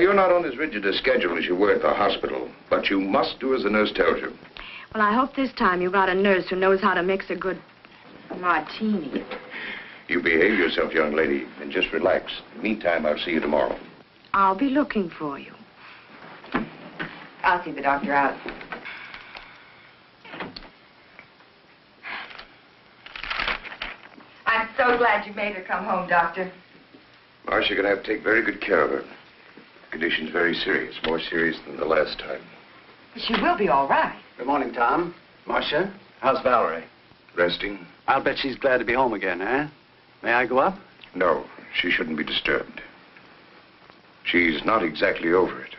you're not on as rigid a schedule as you were at the hospital, but you must do as the nurse tells you. Well, I hope this time you got a nurse who knows how to mix a good martini. You behave yourself, young lady, and just relax. Meantime, I'll see you tomorrow. I'll be looking for you. I'll see the doctor out. I'm so glad you made her come home, Doctor. Marcia, you're going to have to take very good care of her. The condition's very serious, more serious than the last time. She will be all right. Good morning, Tom. Marcia, how's Valerie? Resting? I'll bet she's glad to be home again, eh? May I go up? No, she shouldn't be disturbed. She's not exactly over it.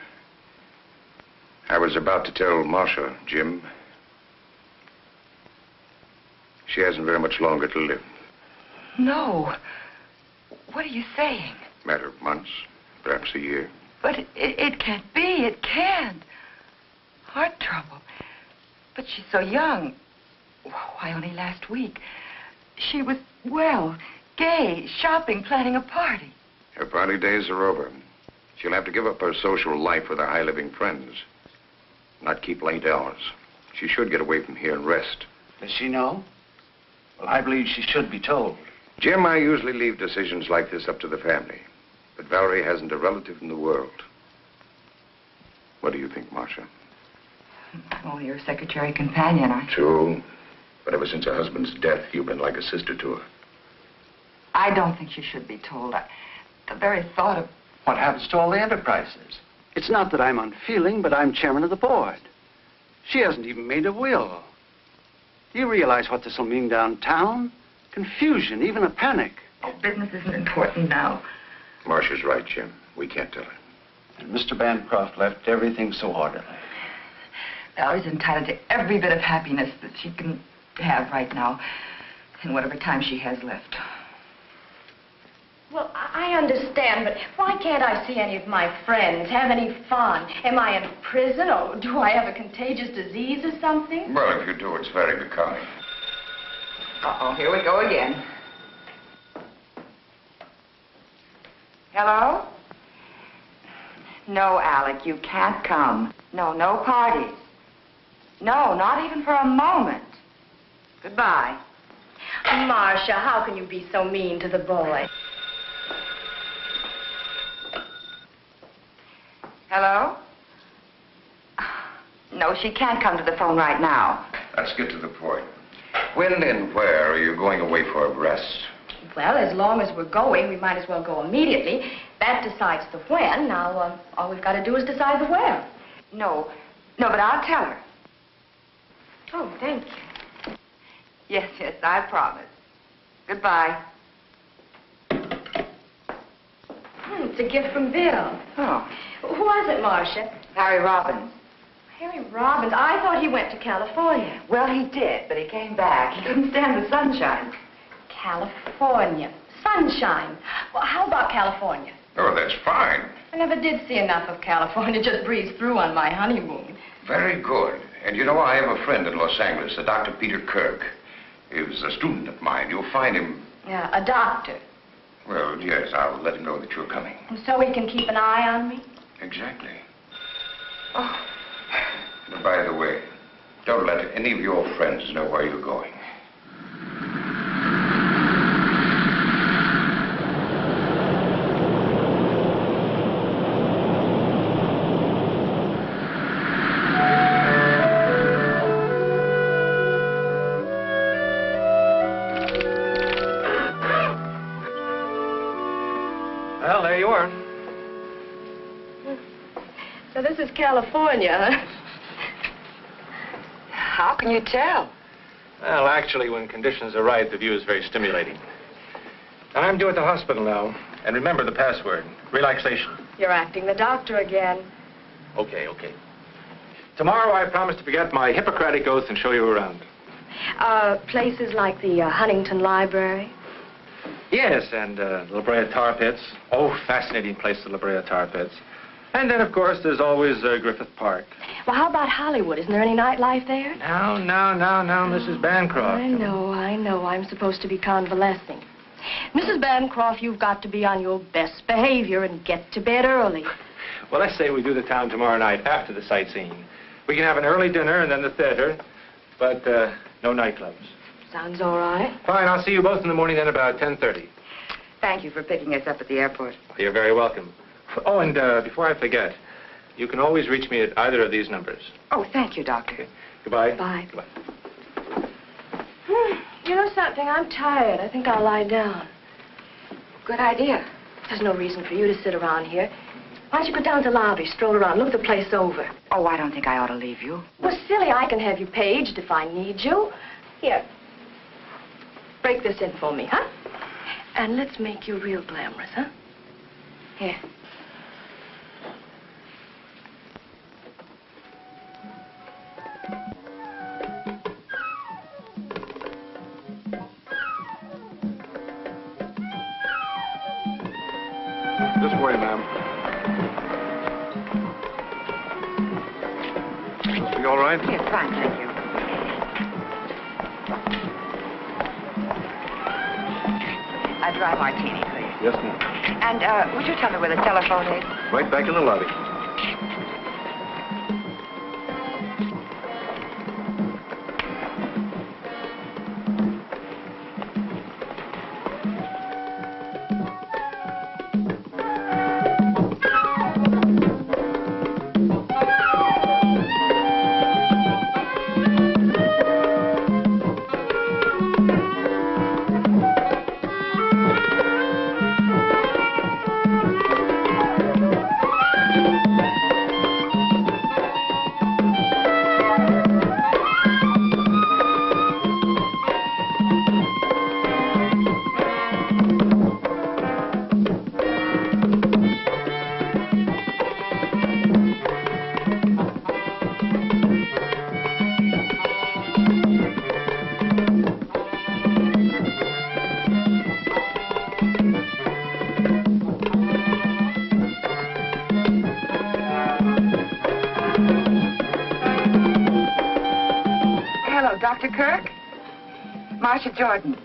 I was about to tell Marcia, Jim, she hasn't very much longer to live. No. What are you saying? Matter of months, perhaps a year. But it can't be. It can't. Heart trouble. But she's so young. Why, only last week. She was, well, gay, shopping, planning a party. Her party days are over. She'll have to give up her social life with her high-living friends. Not keep late hours. She should get away from here and rest. Does she know? Well, I believe she should be told. Jim, I usually leave decisions like this up to the family. But Valerie hasn't a relative in the world. What do you think, Marcia? I'm only her secretary companion. True. But ever since her husband's death, you've been like a sister to her. I don't think she should be told. The very thought of... What happens to all the enterprises? It's not that I'm unfeeling, but I'm chairman of the board. She hasn't even made a will. You realize what this will mean downtown? Confusion, even a panic. Oh, business isn't important now. Marcia's right, Jim. We can't tell her. And Mr. Bancroft left everything so orderly. Valerie's entitled to every bit of happiness that she can have right now in whatever time she has left. Well, I understand, but why can't I see any of my friends, have any fun? Am I in prison, or do I have a contagious disease or something? Well, if you do, it's very becoming. Uh-oh, here we go again. Hello? No, Alec, you can't come. No, no parties. No, not even for a moment. Goodbye. Marcia, how can you be so mean to the boy? Hello? No, she can't come to the phone right now. Let's get to the point. When and where are you going away for a rest? Well, as long as we're going, we might as well go immediately. That decides the when. Now, all we've got to do is decide the where. No, but I'll tell her. Oh, thank you. Yes, I promise. Goodbye. It's a gift from Bill. Oh. Who was it, Marcia? Harry Robbins. Harry Robbins. I thought he went to California. Well, he did, but he came back. He couldn't stand the sunshine. California. Sunshine. Well, how about California? Oh, that's fine. I never did see enough of California. Just breezed through on my honeymoon. Very good. And you know, I have a friend in Los Angeles, a Dr. Peter Kirk. He was a student of mine. You'll find him... Yeah, a doctor. Well, yes, I'll let him know that you're coming. So he can keep an eye on me? Exactly. Oh. And by the way, don't let any of your friends know where you're going. Well, there you are. So this is California, huh? How can you tell? Well, actually, when conditions are right, the view is very stimulating. I'm due at the hospital now. And remember the password, relaxation. You're acting the doctor again. Okay. Tomorrow, I promise to forget my Hippocratic oath and show you around. Places like the Huntington Library? Yes, and La Brea Tar Pits. Oh, fascinating place, the La Brea Tar Pits. And then, of course, there's always Griffith Park. Well, how about Hollywood? Isn't there any nightlife there? Now, Mrs. Bancroft. I know. I'm supposed to be convalescing. Mrs. Bancroft, you've got to be on your best behavior and get to bed early. Well, let's say we do the town tomorrow night after the sightseeing. We can have an early dinner and then the theater, but no nightclubs. Sounds all right. Fine, I'll see you both in the morning then about 10:30. Thank you for picking us up at the airport. You're very welcome. Oh, and before I forget, you can always reach me at either of these numbers. Oh, thank you, Doctor. Okay. Goodbye. Bye. Goodbye. You know something? I'm tired. I think I'll lie down. Good idea. There's no reason for you to sit around here. Why don't you go down to the lobby, stroll around, look the place over? Oh, I don't think I ought to leave you. Well, silly, I can have you paged if I need you. Here. Break this in for me, huh? And let's make you real glamorous, huh? Here. This way, ma'am. Must be all right? Yes, fine, thank you. A dry martini, please. Yes, ma'am. And would you tell me where the telephone is? Right back in the lobby. Dr. Kirk? Marcia Jordan.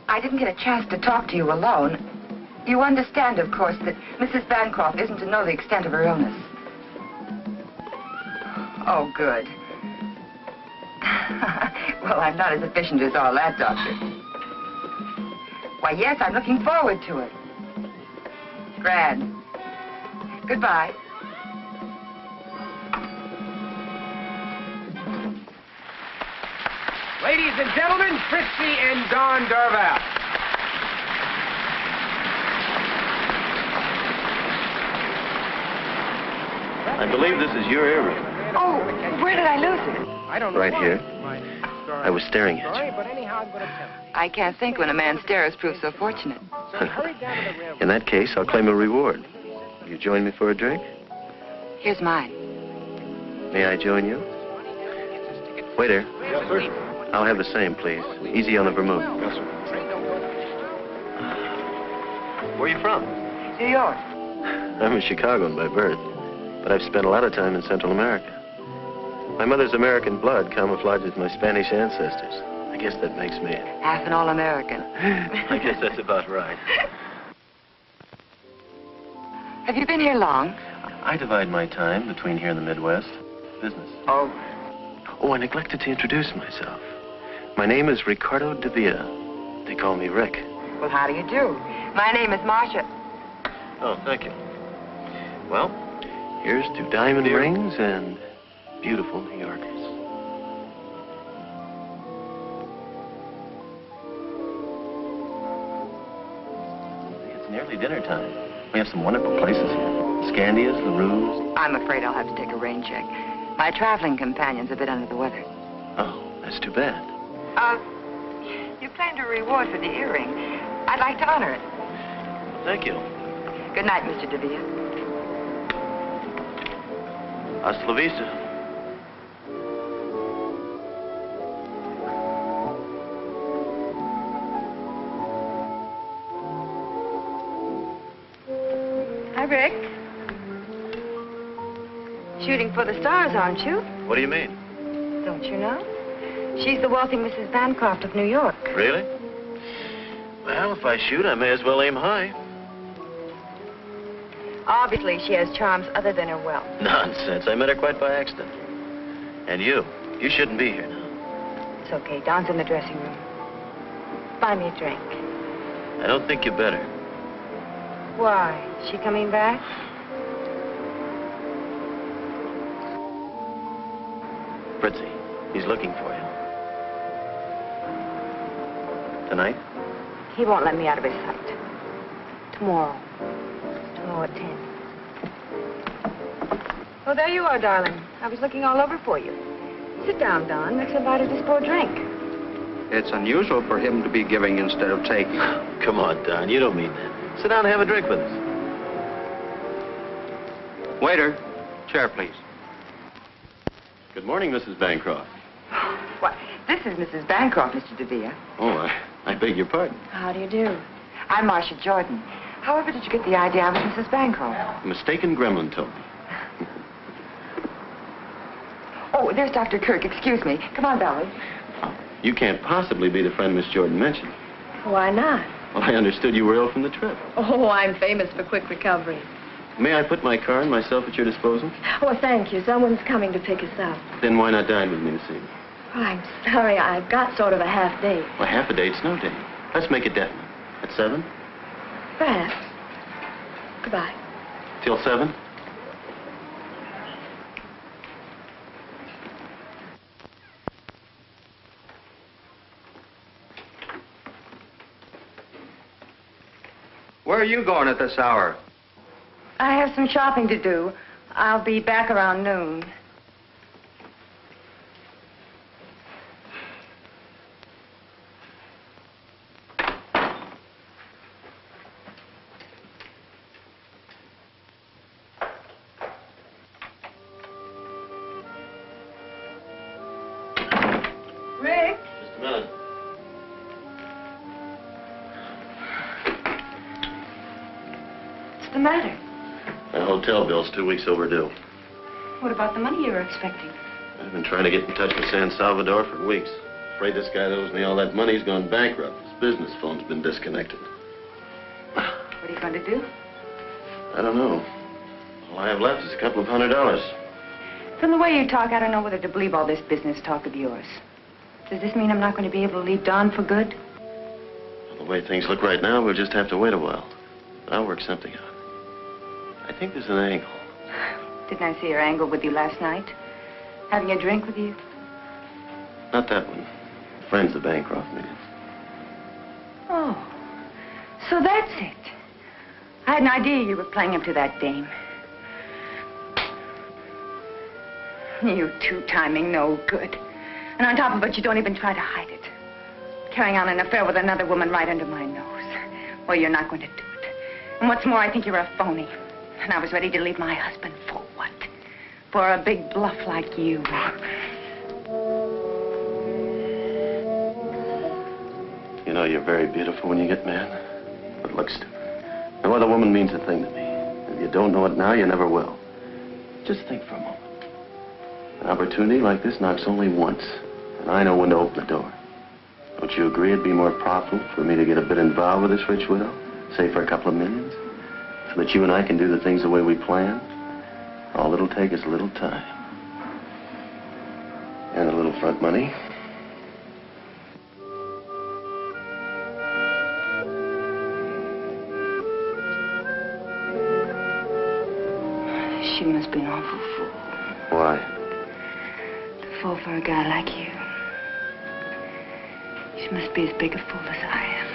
I didn't get a chance to talk to you alone. You understand, of course, that Mrs. Bancroft isn't to know the extent of her illness. Oh, good. Well, I'm not as efficient as all that, Doctor. Why, yes, I'm looking forward to it. Grand. Goodbye. Ladies and gentlemen, Fritzy and Don Darvall. I believe this is your earring. Oh, where did I lose it? I don't know Right why. here. My story- I was staring at Sorry, you. but anyhow, I'm going to tell you. I can't think when a man stares proves so fortunate. So hurry down to the railroad. In that case, I'll claim a reward. Will you join me for a drink? Here's mine. May I join you? Waiter, Yes, sir. I'll have the same, please. Easy on the vermouth. Yes, sir. Where are you from? New York. I'm a Chicagoan by birth, but I've spent a lot of time in Central America. My mother's American blood camouflaged with my Spanish ancestors. I guess that makes me... Half an all-American. I guess that's about right. Have you been here long? I divide my time between here and the Midwest. Business. Oh. Oh, I neglected to introduce myself. My name is Ricardo de Villa. They call me Rick. Well, how do you do? My name is Marcia. Oh, thank you. Well, here's to diamond rings and beautiful New Yorkers. It's nearly dinner time. We have some wonderful places here. Scandia's, LaRue's. I'm afraid I'll have to take a rain check. My traveling companion's a bit under the weather. Oh, that's too bad. You claimed a reward for the earring. I'd like to honor it. Thank you. Good night, Mr. DeVille. Hasta la vista. Hi, Rick. Shooting for the stars, aren't you? What do you mean? Don't you know? She's the wealthy Mrs. Bancroft of New York. Really? Well, if I shoot, I may as well aim high. Obviously, she has charms other than her wealth. Nonsense. I met her quite by accident. And you shouldn't be here now. It's okay. Dawn's in the dressing room. Buy me a drink. I don't think you better. Why? Is she coming back? Fritzy, he's looking for you. Tonight? He won't let me out of his sight. Tomorrow. Tomorrow at 10. Oh, there you are, darling. I was looking all over for you. Sit down, Don. Rick's invited us for a drink. It's unusual for him to be giving instead of taking. Come on, Don. You don't mean that. Sit down and have a drink with us. Waiter, chair, please. Good morning, Mrs. Bancroft. Why, this is Mrs. Bancroft, Mr. DeVere. Oh, I beg your pardon. How do you do? I'm Marcia Jordan. However did you get the idea I was Mrs. Bancroft? A mistaken gremlin told me. Oh, there's Dr. Kirk. Excuse me. Come on, Valerie. You can't possibly be the friend Miss Jordan mentioned. Why not? Well, I understood you were ill from the trip. Oh, I'm famous for quick recovery. May I put my car and myself at your disposal? Oh, thank you. Someone's coming to pick us up. Then why not dine with me this evening? Oh, I'm sorry. I've got sort of a half date. Well, half a date's no date. Let's make it definite. At 7? Perhaps. Goodbye. Till 7? Where are you going at this hour? I have some shopping to do. I'll be back around noon. Rick? Just a minute. What's the matter? My hotel bill's 2 weeks overdue. What about the money you were expecting? I've been trying to get in touch with San Salvador for weeks. Afraid this guy that owes me all that money's gone bankrupt. His business phone's been disconnected. What are you going to do? I don't know. All I have left is a couple of $100. From the way you talk, I don't know whether to believe all this business talk of yours. Does this mean I'm not going to be able to leave Dawn for good? The way things look right now, we'll just have to wait a while. I'll work something out. I think there's an angle. Didn't I see her angle with you last night? Having a drink with you? Not that one. Friends the Bancroft meeting. Oh, so that's it. I had an idea you were playing up to that dame. You two-timing no good. And on top of it, you don't even try to hide it. Carrying on an affair with another woman right under my nose. Well, you're not going to do it. And what's more, I think you're a phony. And I was ready to leave my husband for what? For a big bluff like you. You know, you're very beautiful when you get mad. But look, stupid. No other woman means a thing to me. If you don't know it now, you never will. Just think for a moment. An opportunity like this knocks only once. And I know when to open the door. Don't you agree it'd be more profitable for me to get a bit involved with this rich widow? Say for a couple of millions? So that you and I can do the things the way we planned? All it'll take is a little time. And a little front money. She must be an awful fool. Why? To fall for a guy like you. She must be as big a fool as I am.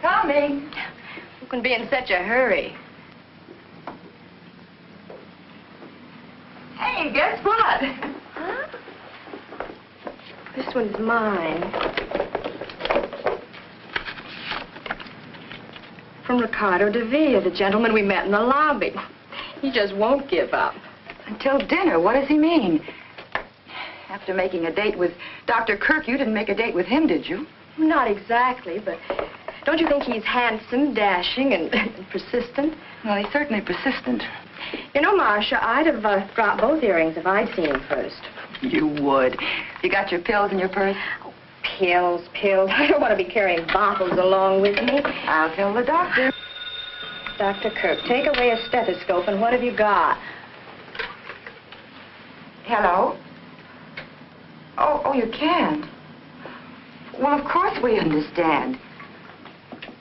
Tommy! Who can be in such a hurry? Hey, guess what? Huh? This one's mine. From Ricardo DeVere, the gentleman we met in the lobby. He just won't give up. Until dinner. What does he mean? After making a date with Dr. Kirk, you didn't make a date with him, did you? Not exactly, but don't you think he's handsome, dashing, and persistent? Well, he's certainly persistent. You know, Marcia, I'd have dropped both earrings if I'd seen him first. You would. You got your pills in your purse? Oh, pills, pills. I don't want to be carrying bottles along with me. I'll tell the doctor. Dr. Kirk, take away a stethoscope, and what have you got? Hello? Oh, you can't. Well, of course we understand.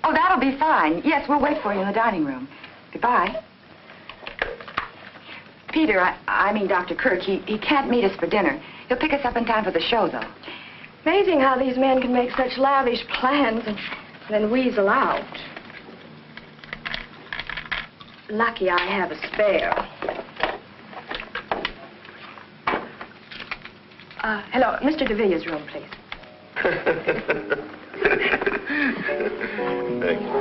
Oh, that'll be fine. Yes, we'll wait for you in the dining room. Goodbye. Peter, I mean Dr. Kirk, he can't meet us for dinner. He'll pick us up in time for the show, though. Amazing how these men can make such lavish plans and then weasel out. Lucky I have a spare. Hello, Mr. DeVille's room, please. Thank you.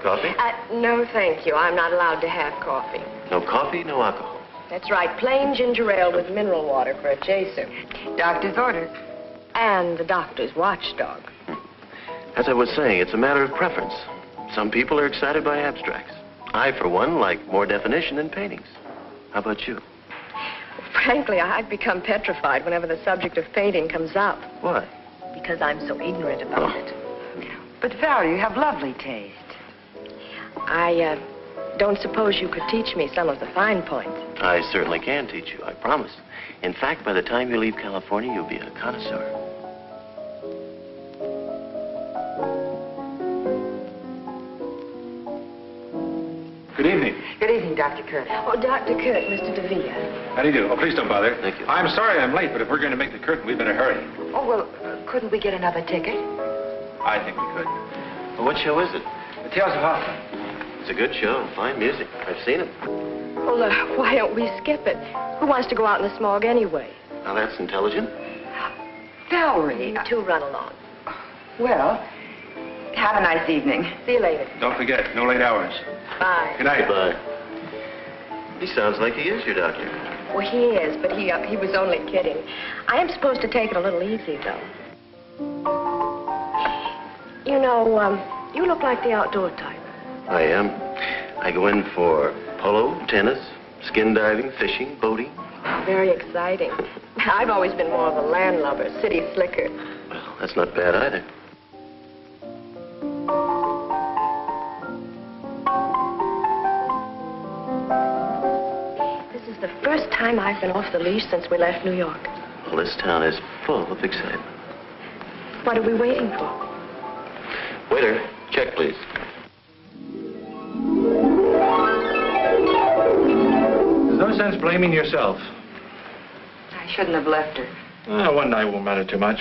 Coffee? No, thank you. I'm not allowed to have coffee. No coffee, no alcohol. That's right, plain ginger ale with mineral water for a chaser. Doctor's orders. And the doctor's watchdog. As I was saying, it's a matter of preference. Some people are excited by abstracts. I, for one, like more definition in paintings. How about you? Frankly, I've become petrified whenever the subject of painting comes up. Why? Because I'm so ignorant about it. But, Valerie, you have lovely taste. I don't suppose you could teach me some of the fine points. I certainly can teach you, I promise. In fact, by the time you leave California, you'll be a connoisseur. Good evening. Good evening, Dr. Kirk. Oh, Dr. Kirk, Mr. DeVille. How do you do? Oh, please don't bother. Thank you. I'm sorry I'm late, but if we're going to make the curtain, we'd better hurry. Oh, well, couldn't we get another ticket? I think we could. Well, what show is it? The Tales of Hutton. It's a good show. Fine music. I've seen it. Well, why don't we skip it? Who wants to go out in the smog anyway? Now, that's intelligent. Valerie. You two run along. Well, have a nice evening. See you later. Don't forget, no late hours. Bye. Good night. Goodbye. He sounds like he is your doctor. Well, he is, but he was only kidding. I am supposed to take it a little easy, though. You know, you look like the outdoor type. I am. I go in for polo, tennis, skin diving, fishing, boating. Very exciting. I've always been more of a landlubber, city slicker. Well, that's not bad either. This is the first time I've been off the leash since we left New York. Well, this town is full of excitement. What are we waiting for? Waiter, check, please. There's no sense blaming yourself. I shouldn't have left her. One night won't matter too much.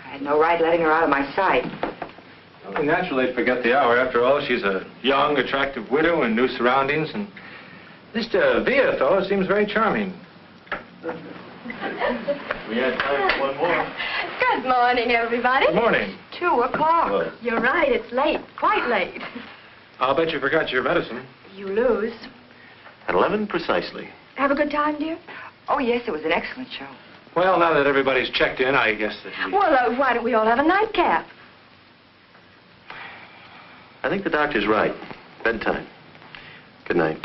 I had no right letting her out of my sight. Well, naturally, they'd forget the hour. After all, she's a young, attractive widow in new surroundings, and Mr. Vickers seems very charming. We had time for one more. Good morning, everybody. Good morning. 2 o'clock. Well. You're right, it's late. Quite late. I'll bet you forgot your medicine. You lose. At 11 precisely. Have a good time, dear? Oh, yes, it was an excellent show. Well, now that everybody's checked in, I guess that we... Well, why don't we all have a nightcap? I think the doctor's right. Bedtime. Good night.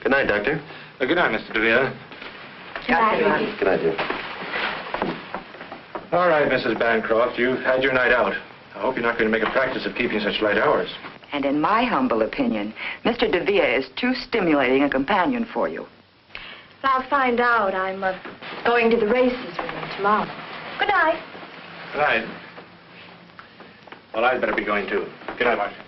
Good night, Doctor. Good night, Mr. DeVille. Good night, Ricky. Good night, dear. All right, Mrs. Bancroft, you've had your night out. I hope you're not going to make a practice of keeping such late hours. And in my humble opinion, Mr. DeVille is too stimulating a companion for you. I'll find out. I'm going to the races with him tomorrow. Good night. Good night. Well, I'd better be going, too. Good night, Marcia.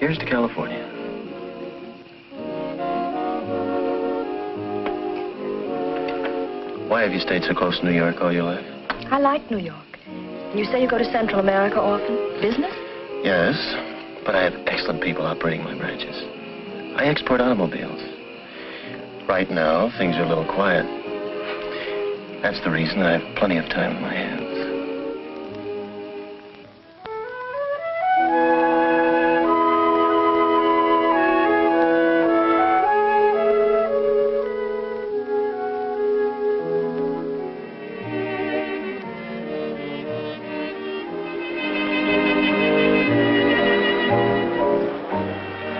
Here's to California. Why have you stayed so close to New York all your life? I like New York. You say you go to Central America often? Business? Yes, but I have excellent people operating my branches. I export automobiles. Right now, things are a little quiet. That's the reason I have plenty of time on my hands.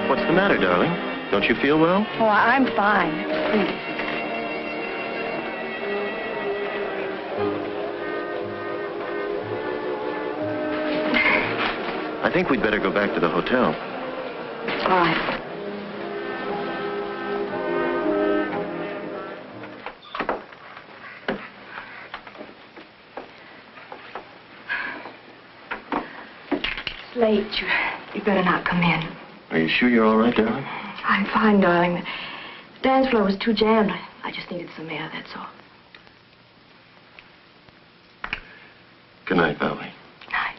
What's the matter, darling? Don't you feel well? Oh, I'm fine. Please. I think we'd better go back to the hotel. All right. It's late. You better not come in. Are you sure you're all right, darling? I'm fine, darling. The dance floor was too jammed. I just needed some air, that's all. Good night, Valerie. Night.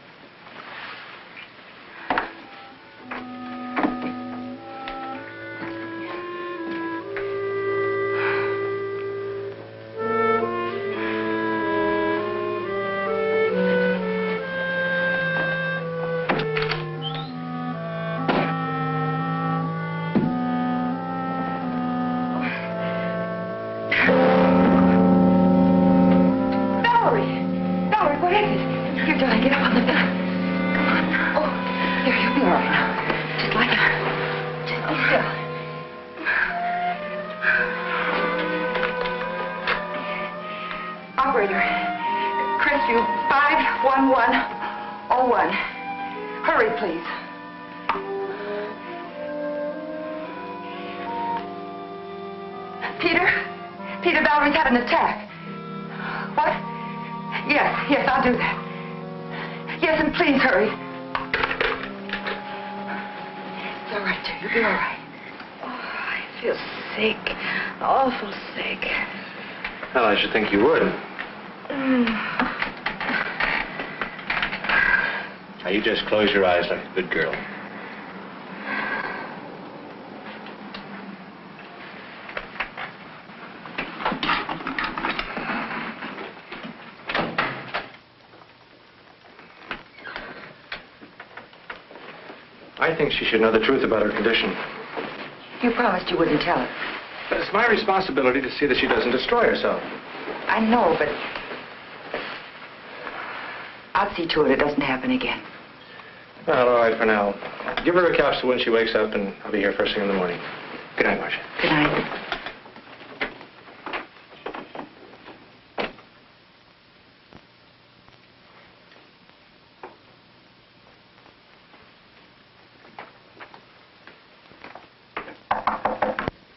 Operator, Crestview 51101. Hurry, please. Peter, Valerie's had an attack. What? Yes, I'll do that. Yes, and please hurry. It's all right, dear. You'll be all right. Oh, I feel sick. Awful sick. Well, I should think you would. Now, you just close your eyes like a good girl. I think she should know the truth about her condition. You promised you wouldn't tell her. But it's my responsibility to see that she doesn't destroy herself. I know, but I'll see to it doesn't happen again. Well, all right for now. Give her a capsule when she wakes up, and I'll be here first thing in the morning. Good night, Marcia. Good night.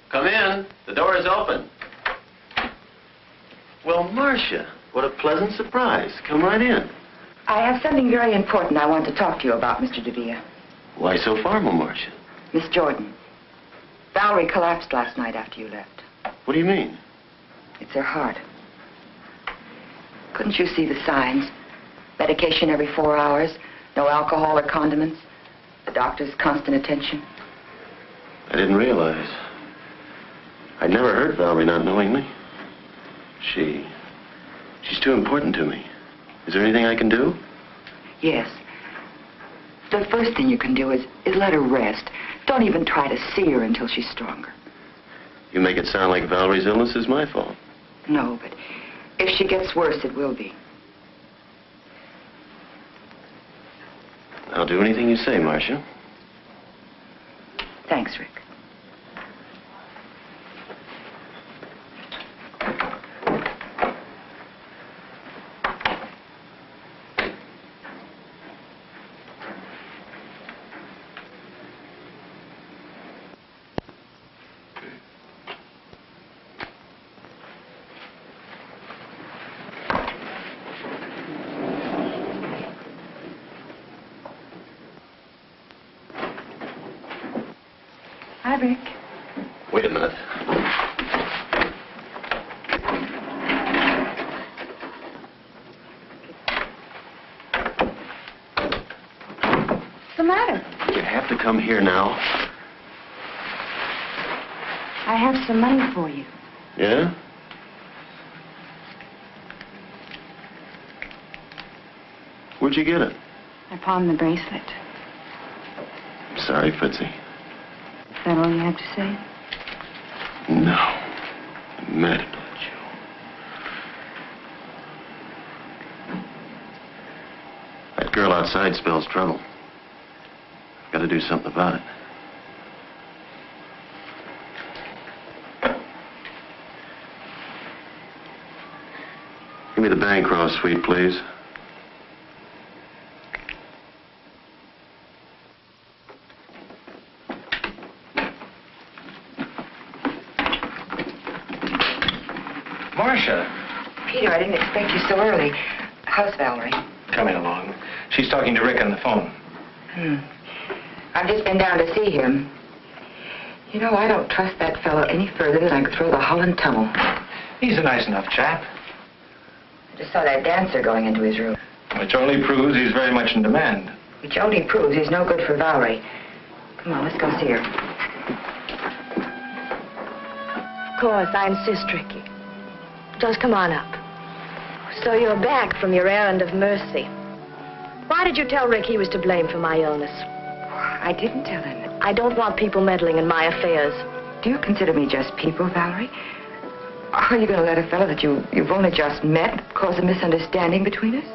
Come in. The door is open. Well, Marcia, what a pleasant surprise. Come right in. I have something very important I want to talk to you about, Mr. DeVere. Why so formal, Marcia? Miss Jordan, Valerie collapsed last night after you left. What do you mean? It's her heart. Couldn't you see the signs? Medication every 4 hours, no alcohol or condiments, the doctor's constant attention. I didn't realize. I'd never heard Valerie not knowing me. She's too important to me. Is there anything I can do? Yes. The first thing you can do is let her rest. Don't even try to see her until she's stronger. You make it sound like Valerie's illness is my fault. No, but if she gets worse, it will be. I'll do anything you say, Marcia. Thanks, Rick. Hi, Rick. Wait a minute. the matter? You have to come here now. I have some money for you. Yeah? Where'd you get it? I pawned the bracelet. I'm sorry, Fritzy. Is that all you have to say? No. I'm mad about you. That girl outside spells trouble. I've got to do something about it. Give me the Bancroft suite, please. Marcia. Peter, I didn't expect you so early. How's Valerie? Coming along. She's talking to Rick on the phone. I've just been down to see him. You know, I don't trust that fellow any further than I could throw the Holland tunnel. He's a nice enough chap. I just saw that dancer going into his room. Which only proves he's very much in demand. Which only proves he's no good for Valerie. Come on, let's go see her. Of course, I insist, Ricky. Just come on up. So you're back from your errand of mercy. Why did you tell Rick he was to blame for my illness? I didn't tell him. I don't want people meddling in my affairs. Do you consider me just people, Valerie? Are you going to let a fellow that you've only just met cause a misunderstanding between us?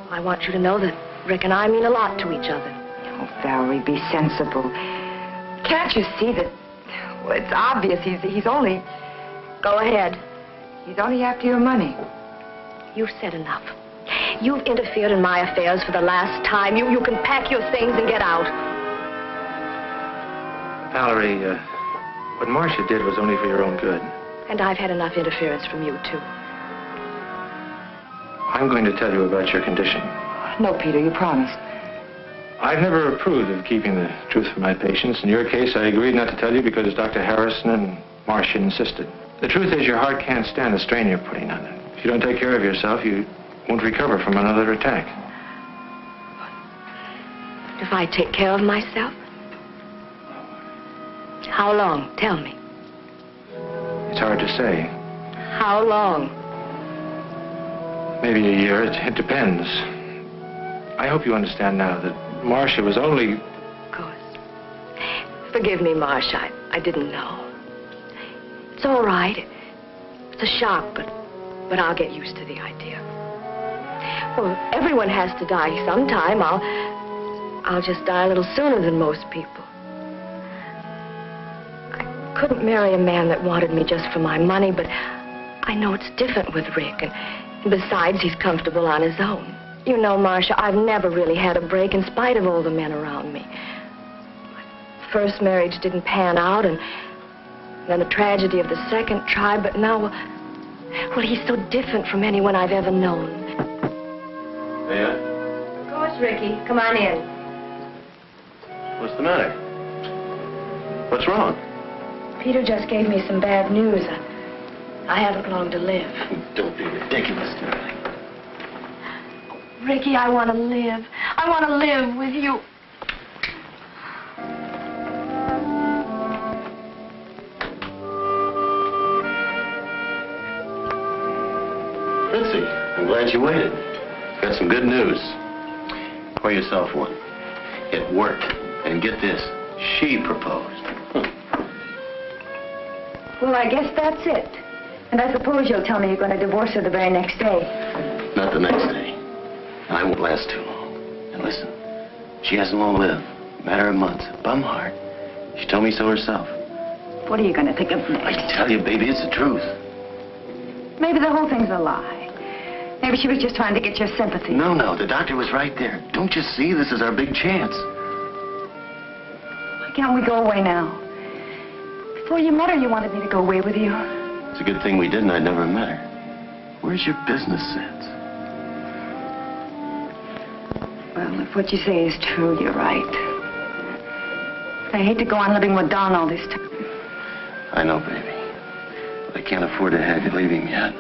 I want you to know that Rick and I mean a lot to each other. Oh, Valerie, be sensible. Can't you see that... Well, it's obvious he's only... Go ahead. He's only after your money. You've said enough. You've interfered in my affairs for the last time. You can pack your things and get out. Valerie, what Marcia did was only for your own good. And I've had enough interference from you, too. I'm going to tell you about your condition. No, Peter, you promised. I've never approved of keeping the truth from my patients. In your case, I agreed not to tell you because Dr. Harrison and Marcia insisted. The truth is your heart can't stand the strain you're putting on it. If you don't take care of yourself, you won't recover from another attack. If I take care of myself? How long? Tell me. It's hard to say. How long? Maybe a year. It depends. I hope you understand now that Marcia was only... Of course. Forgive me, Marcia. I didn't know. It's all right. It's a shock, but I'll get used to the idea. Well, everyone has to die sometime. I'll just die a little sooner than most people. I couldn't marry a man that wanted me just for my money, but I know it's different with Rick, and besides, he's comfortable on his own. You know, Marcia, I've never really had a break in spite of all the men around me. My first marriage didn't pan out, and then the tragedy of the second tried, but now, well, he's so different from anyone I've ever known. Yeah? Of course, Ricky. Come on in. What's the matter? What's wrong? Peter just gave me some bad news. I haven't long to live. Don't be ridiculous, darling. Ricky, I want to live. I want to live with you. Fritzy, I'm glad you waited. Got some good news. Pour yourself one. It worked. And get this, she proposed. Well, I guess that's it. And I suppose you'll tell me you're going to divorce her the very next day. Not the next day. I won't last too long. And listen, she hasn't long lived. Matter of months. Bum heart. She told me so herself. What are you going to think of I next? tell you, baby, it's the truth. Maybe the whole thing's a lie. Maybe she was just trying to get your sympathy. No, the doctor was right there. Don't you see? This is our big chance. Why can't we go away now? Before you met her, you wanted me to go away with you. It's a good thing we didn't. I'd never met her. Where's your business sense? Well, if what you say is true, you're right. I hate to go on living with Don all this time. I know, baby. But I can't afford to have you leaving yet.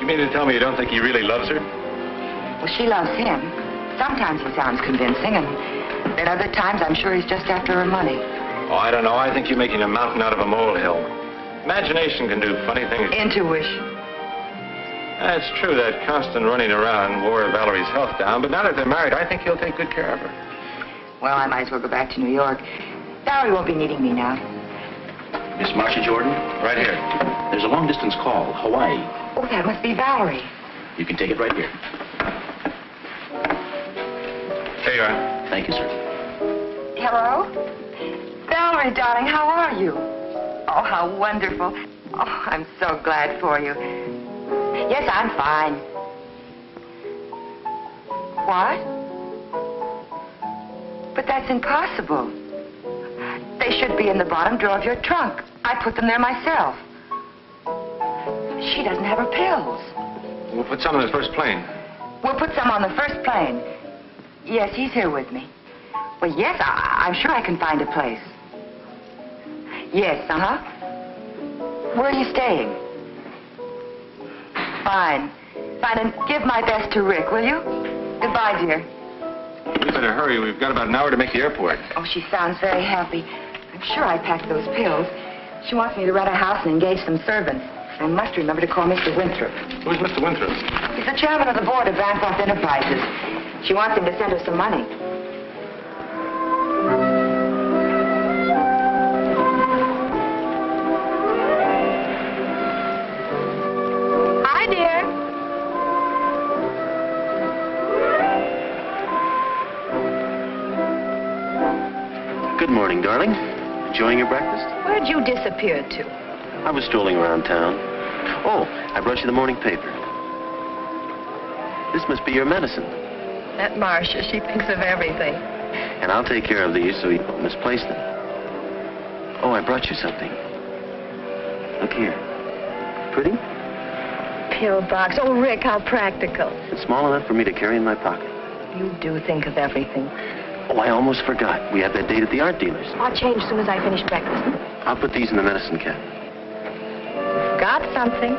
You mean to tell me you don't think he really loves her? Well, she loves him. Sometimes he sounds convincing, and at other times I'm sure he's just after her money. Oh, I don't know. I think you're making a mountain out of a molehill. Imagination can do funny things. Intuition. That's true. That constant running around wore Valerie's health down, but now that they're married, I think he'll take good care of her. Well, I might as well go back to New York. Valerie won't be needing me now. Miss Marcia Jordan? Right here. There's a long-distance call, Hawaii. Oh, that must be Valerie. You can take it right here. There you are. Thank you, sir. Hello? Valerie, darling, how are you? Oh, how wonderful. Oh, I'm so glad for you. Yes, I'm fine. What? But that's impossible. They should be in the bottom drawer of your trunk. I put them there myself. She doesn't have her pills. We'll put some on the first plane. We'll put some on the first plane. Yes, he's here with me. Well, yes, I'm sure I can find a place. Yes, uh-huh. Where are you staying? Fine. Fine, and give my best to Rick, will you? Goodbye, dear. We better hurry. We've got about an hour to make the airport. Oh, she sounds very happy. I'm sure I packed those pills. She wants me to rent a house and engage some servants. I must remember to call Mr. Winthrop. Who's Mr. Winthrop? He's the chairman of the board of Bancroft Enterprises. She wants him to send her some money. Hi, dear. Good morning, darling. Enjoying your breakfast? Where'd you disappear to? I was strolling around town. Oh, I brought you the morning paper. This must be your medicine. That Marcia, she thinks of everything. And I'll take care of these so you don't misplace them. Oh, I brought you something. Look here. Pretty? Pill box. Oh, Rick, how practical. It's small enough for me to carry in my pocket. You do think of everything. Oh, I almost forgot. We have that date at the art dealer's. I'll change as soon as I finish breakfast. I'll put these in the medicine cabinet. Got something.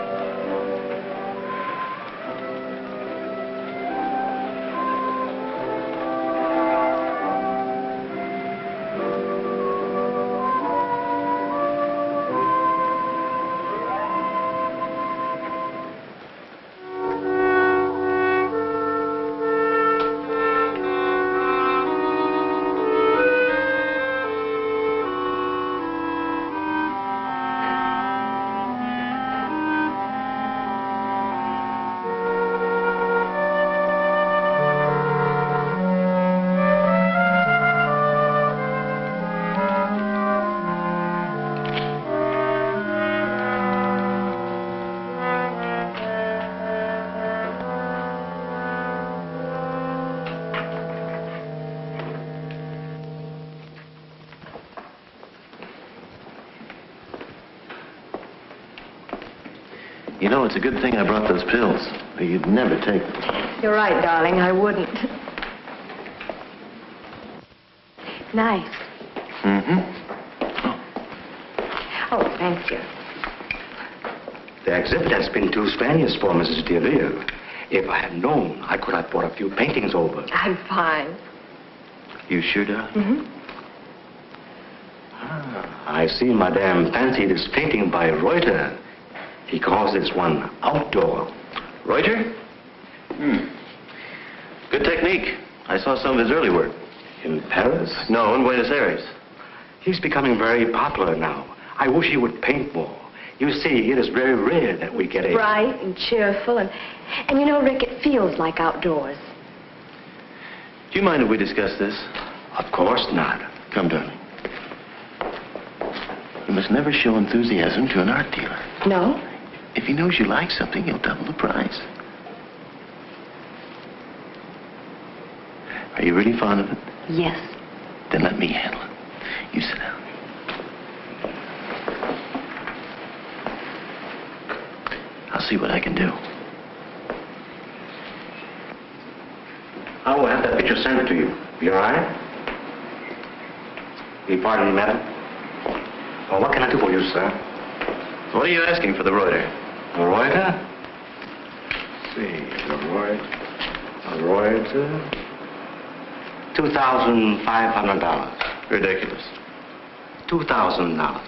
You know, it's a good thing I brought those pills. Or you'd never take them. You're right, darling. I wouldn't. Nice. Oh, thank you. The exhibit has been too strenuous for Mrs. DeLille. If I had known, I could have brought a few paintings over. I'm fine. You sure, darling? Mm-hmm. I see Madame fancied this painting by Reuter. He calls this one outdoor. Reuter? Good technique. I saw some of his early work. In Paris? No, in Buenos Aires. He's becoming very popular now. I wish he would paint more. You see, it is very rare that we get a... Bright and cheerful, and you know, Rick, it feels like outdoors. Do you mind if we discuss this? Of course not. Come, darling. You must never show enthusiasm to an art dealer. No? If he knows you like something, he'll double the price. Are you really fond of it? Yes. Then let me handle it. You sit down. I'll see what I can do. I will have that picture sent to you. You all right? Will you pardon me, madam? Well, what can I do for you, sir? What are you asking for the Reuter? A Reuter? see. Roy, $2,500. Ridiculous. $2,000.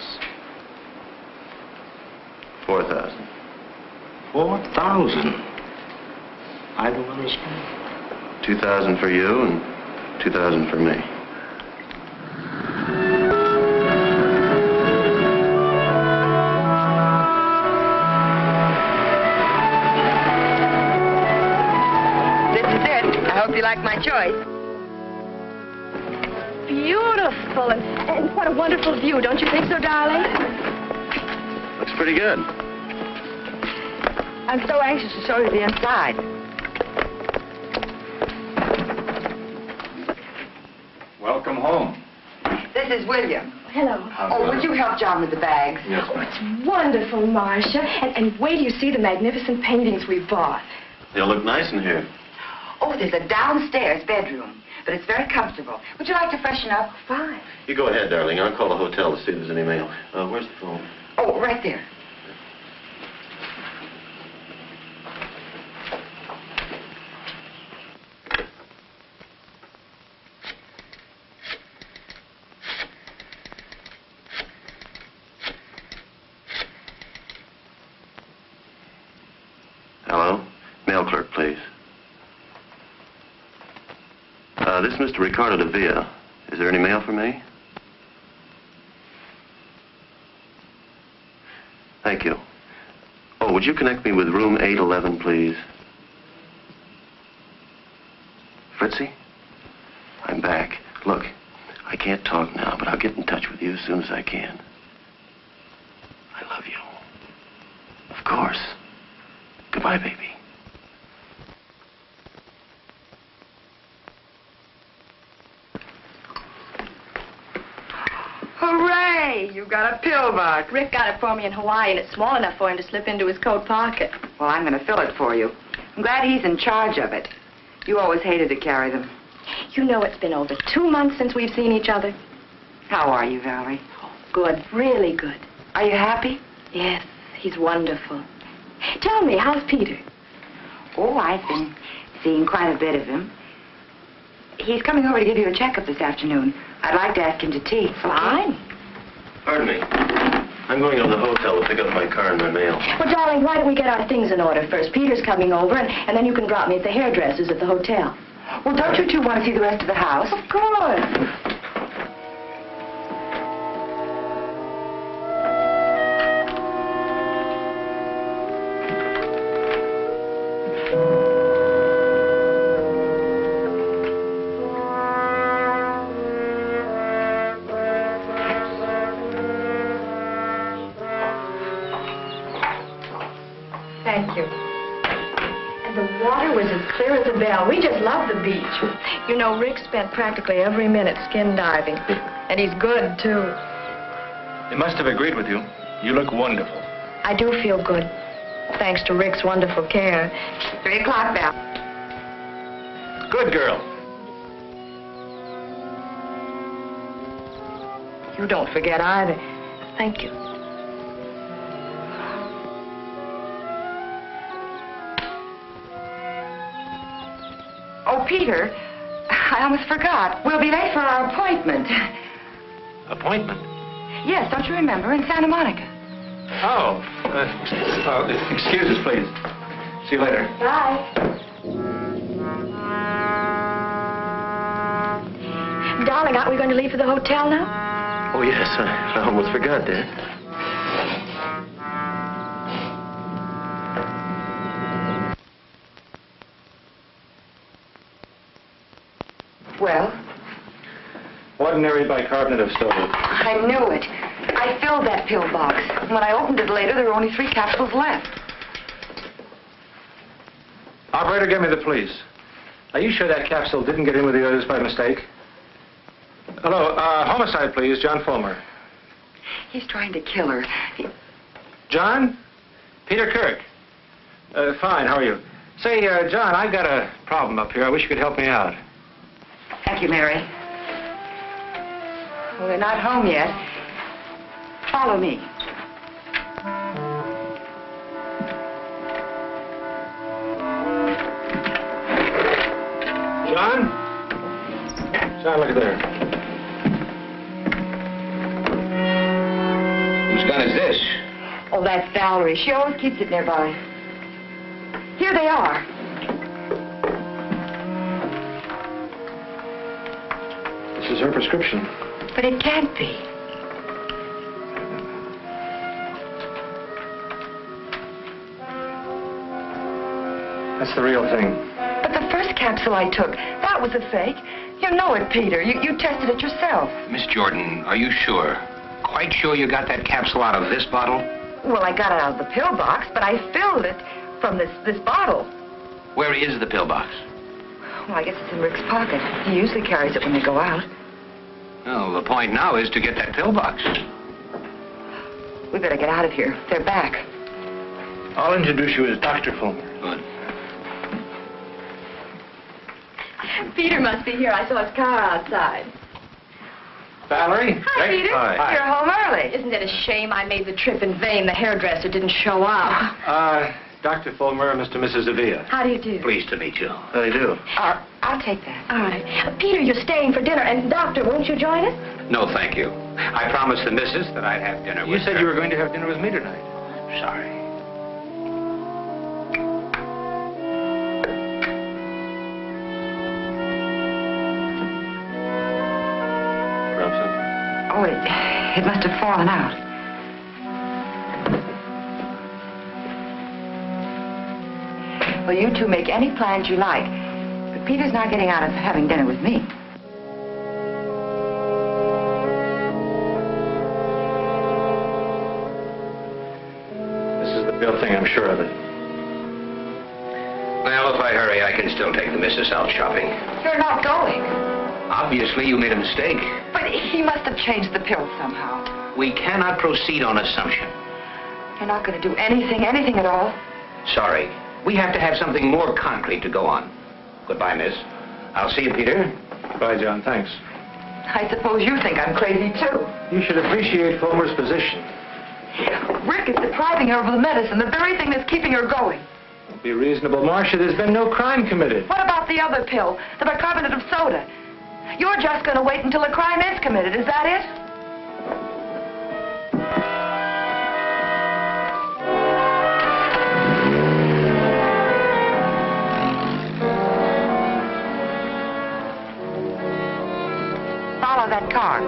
4,000. 4,000. I don't understand. 2,000 for you and 2,000 for me. This is it. I hope you like my choice. Beautiful, and what a wonderful view. Don't you think so, darling? Looks pretty good. I'm so anxious to show you the inside. welcome home. This is William. Hello. Oh, would you help John with the bags? Yes, ma'am. It's wonderful, Marcia. And wait till you see the magnificent paintings we bought. They'll look nice in here. Oh, there's a downstairs bedroom, but it's very comfortable. Would you like to freshen up? Fine. You go ahead, darling. I'll call the hotel to see if there's any mail. Where's the phone? Oh, right there. Hello? Mail clerk, please. This is Mr. Ricardo de Villa. Is there any mail for me? Thank you. Oh, would you connect me with room 811, please? Fritzy? I'm back. Look, I can't talk now, but I'll get in touch with you as soon as I can. I love you. Of course. Goodbye, baby. Hooray! You got a pill box. Rick got it for me in Hawaii, and it's small enough for him to slip into his coat pocket. Well, I'm going to fill it for you. I'm glad he's in charge of it. You always hated to carry them. You know it's been over 2 months since we've seen each other. How are you, Valerie? Good, really good. Are you happy? Yes, he's wonderful. Tell me, how's Peter? Oh, I've been seeing quite a bit of him. He's coming over to give you a checkup this afternoon. I'd like to ask him to tea. Fine. Pardon me. I'm going to the hotel to pick up my car and my mail. Well, darling, why don't we get our things in order first? Peter's coming over, and then you can drop me at the hairdresser's at the hotel. Well, don't you two want to see the rest of the house? Of course. Thank you. And the water was as clear as a bell. We just love the beach. You know, Rick spent practically every minute skin diving. And he's good, too. They must have agreed with you. You look wonderful. I do feel good, thanks to Rick's wonderful care. 3 o'clock, Val. Good girl. You don't forget either. Thank you. Oh, Peter, I almost forgot. We'll be late for our appointment. Appointment? Yes, don't you remember? In Santa Monica. Oh. Excuse us, please. See you later. Bye. Darling, aren't we going to leave for the hotel now? Oh, yes. I almost forgot that. Well, Ordinary bicarbonate of soda. I knew it. I filled that pill box. When I opened it later, there were only 3 capsules left. Operator, give me the police. Are you sure that capsule didn't get in with the others by mistake? Hello, homicide, please, John Fulmer. He's trying to kill her. John? Peter Kirk. Fine, how are you? Say, John, I've got a problem up here. I wish you could help me out. Thank you, Mary. Well, they're not home yet. Follow me. John? John, look at there. Whose gun is this? Oh, that's Valerie. She always keeps it nearby. Here they are. This is her prescription. But it can't be. That's the real thing. But the first capsule I took, that was a fake. You know it, Peter. You tested it yourself. Miss Jordan, are you sure? Quite sure you got that capsule out of this bottle? Well, I got it out of the pill box, but I filled it from this bottle. Where is the pill box? Well, I guess it's in Rick's pocket. He usually carries it when they go out. Well, the point now is to get that pill box. We better get out of here. They're back. I'll introduce you as Dr. Fulmer. Good. Peter must be here. I saw his car outside. Valerie? Hi, Rick? Peter. Hi. You're home early. Isn't it a shame I made the trip in vain? The hairdresser didn't show up. Dr. Fulmer, Mr. and Mrs. Avila. How do you do? Pleased to meet you. How do you do? I'll take that. All right. Peter, you're staying for dinner. And, Doctor, won't you join us? No, thank you. I promised the missus that I'd have dinner You with said her. you were going to have dinner with me tonight. Sorry. Bromfield? Oh, it must have fallen out. Well, you two make any plans you like. But Peter's not getting out of having dinner with me. This is the real thing, I'm sure of it. Well, if I hurry, I can still take the missus out shopping. You're not going. Obviously, you made a mistake. But he must have changed the pill somehow. We cannot proceed on assumption. You're not going to do anything at all. Sorry. We have to have something more concrete to go on. Goodbye, miss. I'll see you, Peter. Bye, John. Thanks. I suppose you think I'm crazy, too. You should appreciate Fulmer's position. Rick is depriving her of the medicine, the very thing that's keeping her going. Be reasonable, Marcia. There's been no crime committed. What about the other pill, the bicarbonate of soda? You're just going to wait until a crime is committed, is that it? Follow that car.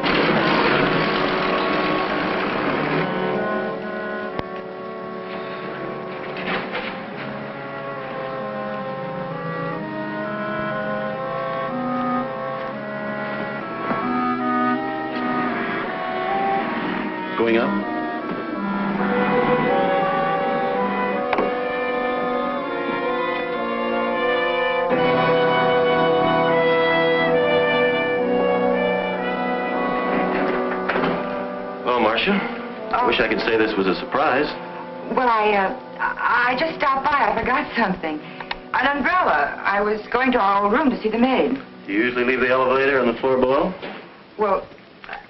Going up? Well, Marcia, I wish I could say this was a surprise. Well, I just stopped by. I forgot something. An umbrella. I was going to our old room to see the maid. Do you usually leave the elevator on the floor below? Well,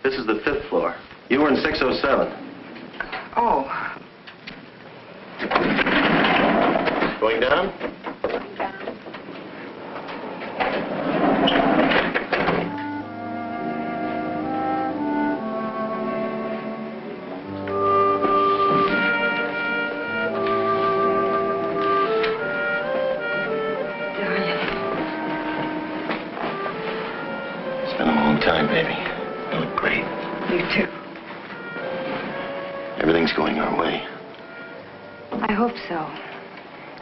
This is the 5th floor. You were in 607. oh. Going down? It's been a long time, baby. You look great. You too. Everything's going our way. I hope so.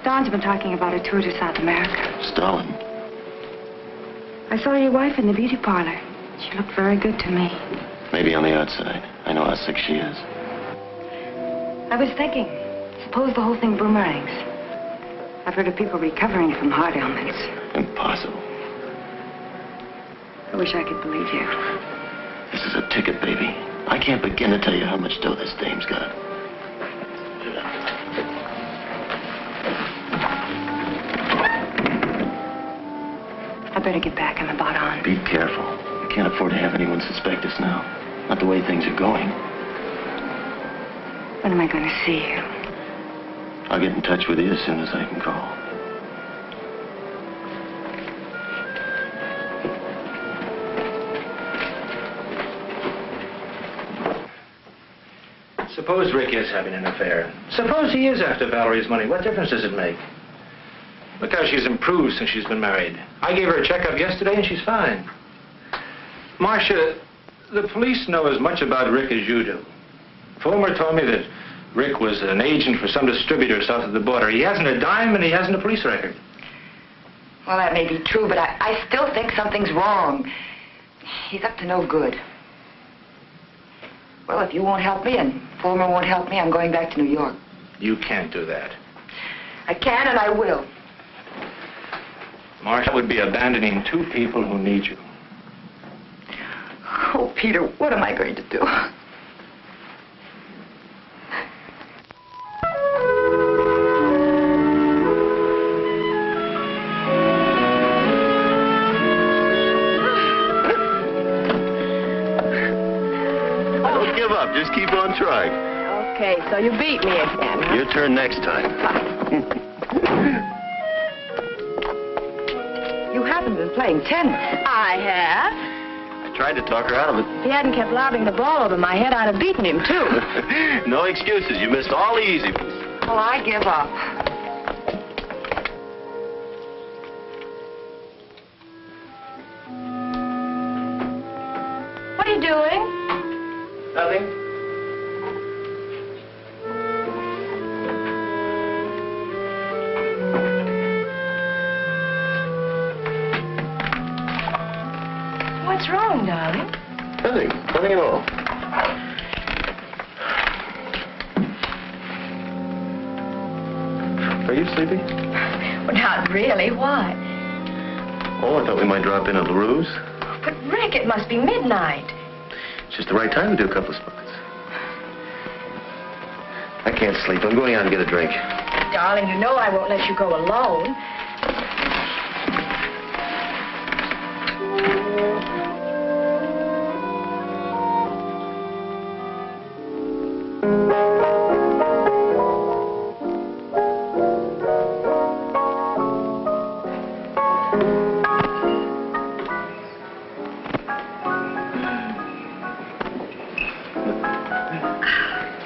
Don's been talking about a tour to South America. Stalin. I saw your wife in the beauty parlor. She looked very good to me. Maybe on the outside. I know how sick she is. I was thinking, suppose the whole thing boomerangs. I've heard of people recovering from heart ailments. Impossible. I wish I could believe you. This is a ticket, baby. I can't begin to tell you how much dough this dame's got. I better get back. I'm about on. Be careful. We can't afford to have anyone suspect us now. Not the way things are going. When am I going to see you? I'll get in touch with you as soon as I can call. Suppose Rick is having an affair. Suppose he is after Valerie's money. What difference does it make? Look how she's improved since she's been married. I gave her a checkup yesterday and she's fine. Marcia, the police know as much about Rick as you do. Fulmer told me that Rick was an agent for some distributor south of the border. He hasn't a dime and he hasn't a police record. Well, that may be true, but I still think something's wrong. He's up to no good. Well, if you won't help me and Fulmer won't help me, I'm going back to New York. You can't do that. I can and I will. Marcia would be abandoning two people who need you. Oh, Peter, what am I going to do? Don't give up. Just keep on trying. Okay, so you beat me again, huh? Your turn next time. You haven't been playing tennis. I have. I tried to talk her out of it. If he hadn't kept lobbing the ball over my head, I'd have beaten him, too. No excuses. You missed all the easy ones. Well, I give up. What are you doing? Nothing. What's wrong, darling? Nothing. Nothing at all. Are you sleepy? Well, not really. Why? Oh, I thought we might drop in at LaRue's. But, Rick, it must be midnight. It's just the right time to do a couple of spots. I can't sleep. I'm going out and get a drink. Darling, you know I won't let you go alone.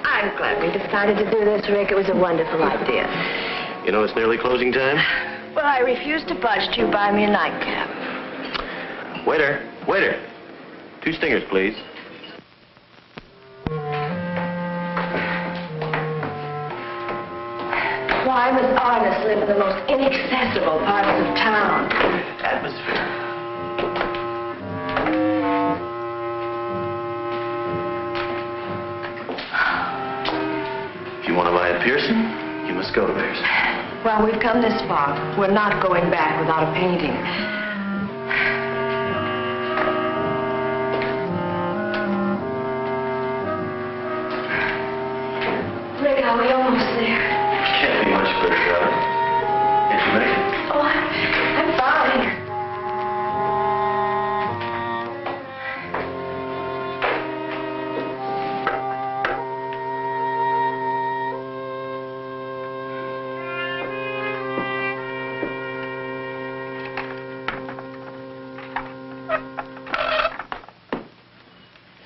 I'm glad we decided to do this, Rick. It was a wonderful idea. You know it's nearly closing time? Well, I refuse to budge till you buy me a nightcap. Waiter. Waiter. 2 stingers, please. Why must artists live in the most inaccessible parts of town? Atmosphere. If you want to buy a piercing, you must go to piercing. Well, we've come this far. We're not going back without a painting. Rick, are we almost there? Can't be much better, darling. Can't you make it? Oh, I'm fine.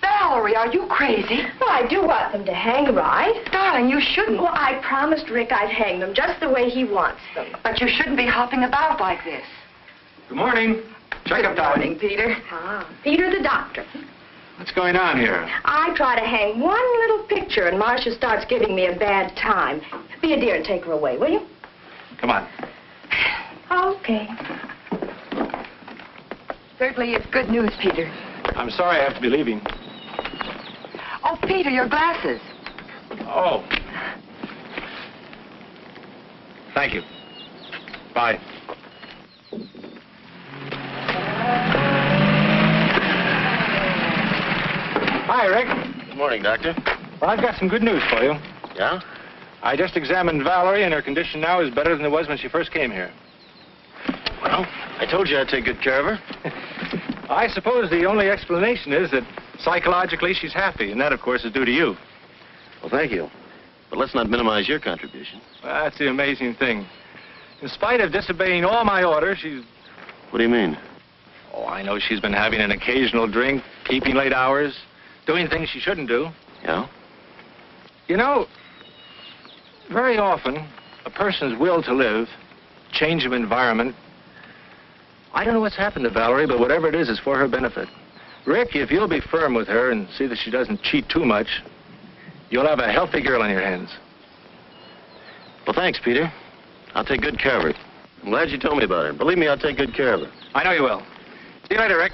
Valerie, are you crazy? Well, I do want them to hang, right? Darling, you shouldn't. Well, I promised Rick I'd hang them just the way he wants them. But you shouldn't be hopping about like this. Good morning. Check-up time. Good morning, Peter. Ah, Peter the doctor. What's going on here? I try to hang one little picture, and Marcia starts giving me a bad time. Be a dear and take her away, will you? Come on. Okay. Certainly it's good news, Peter. I'm sorry I have to be leaving. Oh, Peter, your glasses. Oh. Thank you. Bye. Hi, Rick. Good morning, Doctor. Well, I've got some good news for you. Yeah? I just examined Valerie, and her condition now is better than it was when she first came here. Well, I told you I'd take good care of her. I suppose the only explanation is that psychologically she's happy, and that, of course, is due to you. Well, thank you. But let's not minimize your contribution. Well, that's the amazing thing. In spite of disobeying all my orders, she's... What do you mean? Oh, I know she's been having an occasional drink, keeping late hours, doing things she shouldn't do. Yeah? You know, very often, a person's will to live, change of environment, I don't know what's happened to Valerie, but whatever it is for her benefit. Rick, if you'll be firm with her and see that she doesn't cheat too much, you'll have a healthy girl on your hands. Well, thanks, Peter. I'll take good care of her. I'm glad you told me about her. Believe me, I'll take good care of her. I know you will. See you later, Rick.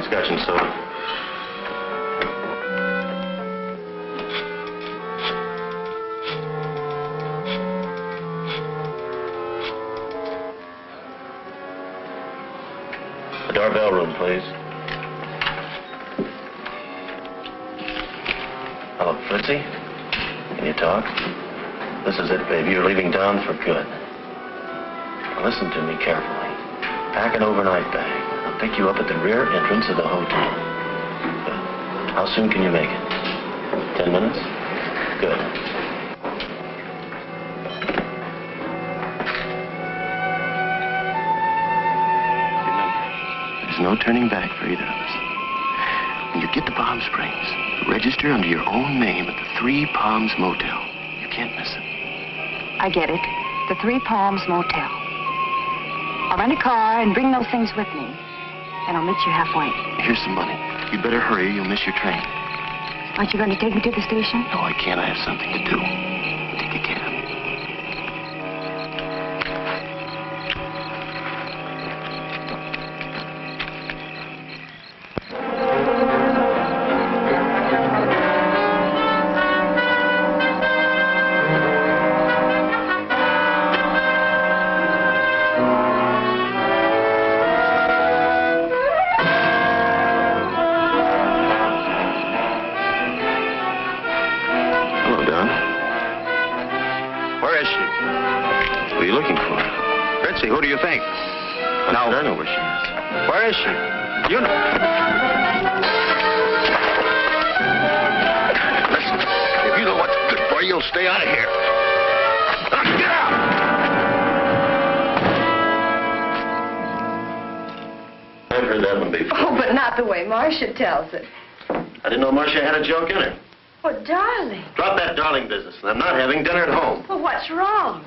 Scotch and soda. The Darvell room, please. Hello, Fritzy. Can you talk? This is it, baby. You're leaving town for good. Now listen to me carefully. Pack an overnight bag. I'll pick you up at the rear entrance of the hotel. Good. How soon can you make it? 10 minutes? Good. Remember, there's no turning back for either of us. When you get to Palm Springs, register under your own name at the Three Palms Motel. You can't miss it. I get it. The Three Palms Motel. I'll rent a car and bring those things with me. And I'll meet you halfway. Here's some money. You better hurry or you'll miss your train. Aren't you going to take me to the station? No, I can't. I have something to do. Take a cab. Who do you think? Now, I know where she is. Where is she? You know. Listen, if you know what's good for you, you'll stay out of here. Get out! I've heard that one before. Oh, but not the way Marcia tells it. I didn't know Marcia had a joke in her. Oh, darling. Drop that darling business, and I'm not having dinner at home. Well, what's wrong?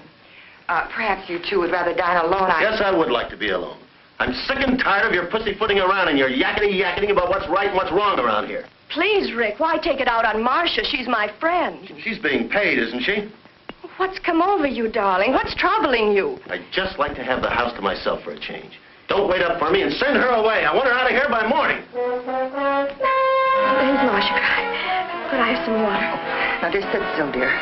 Perhaps you two would rather dine alone. Yes, I would like to be alone. I'm sick and tired of your pussyfooting around and your yakety-yakety about what's right and what's wrong around here. Please, Rick, why take it out on Marcia? She's my friend. She's being paid, isn't she? What's come over you, darling? What's troubling you? I'd just like to have the house to myself for a change. Don't wait up for me and send her away. I want her out of here by morning. Here's Marcia. Could I have some water? Now, just sit still, dear.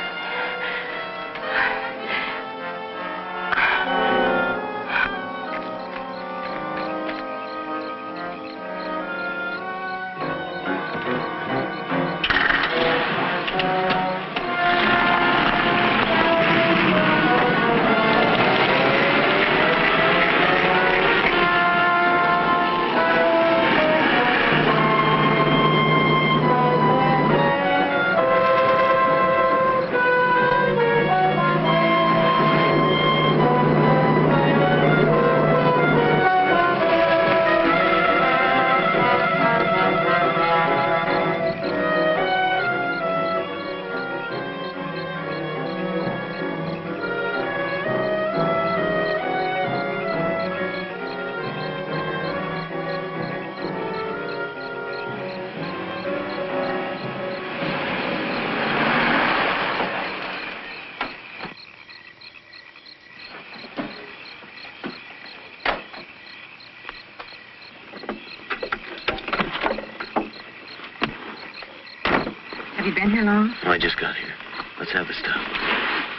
Have you been here long? I just got here. Let's have the stuff.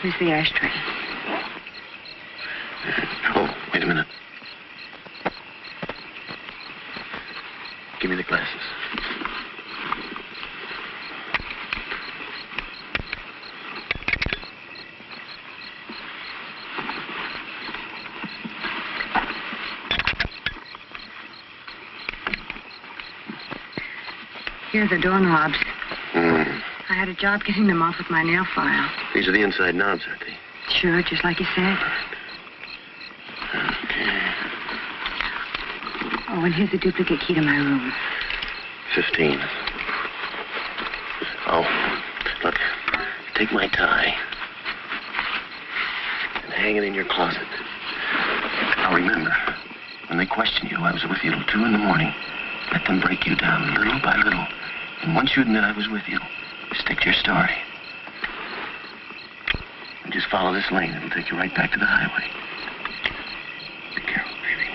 Here's the ashtray. Oh, wait a minute. Give me the glasses. Here are the doorknobs. I had a job getting them off with my nail file. These are the inside knobs, aren't they? Sure, just like you said. Okay. Oh, and here's a duplicate key to my room. 15. Oh, look, take my tie and hang it in your closet. Now remember, when they question you, I was with you till 2 in the morning. Let them break you down little by little. And once you admit I was with you, stick to your story. And just follow this lane. It'll take you right back to the highway. Be careful, baby.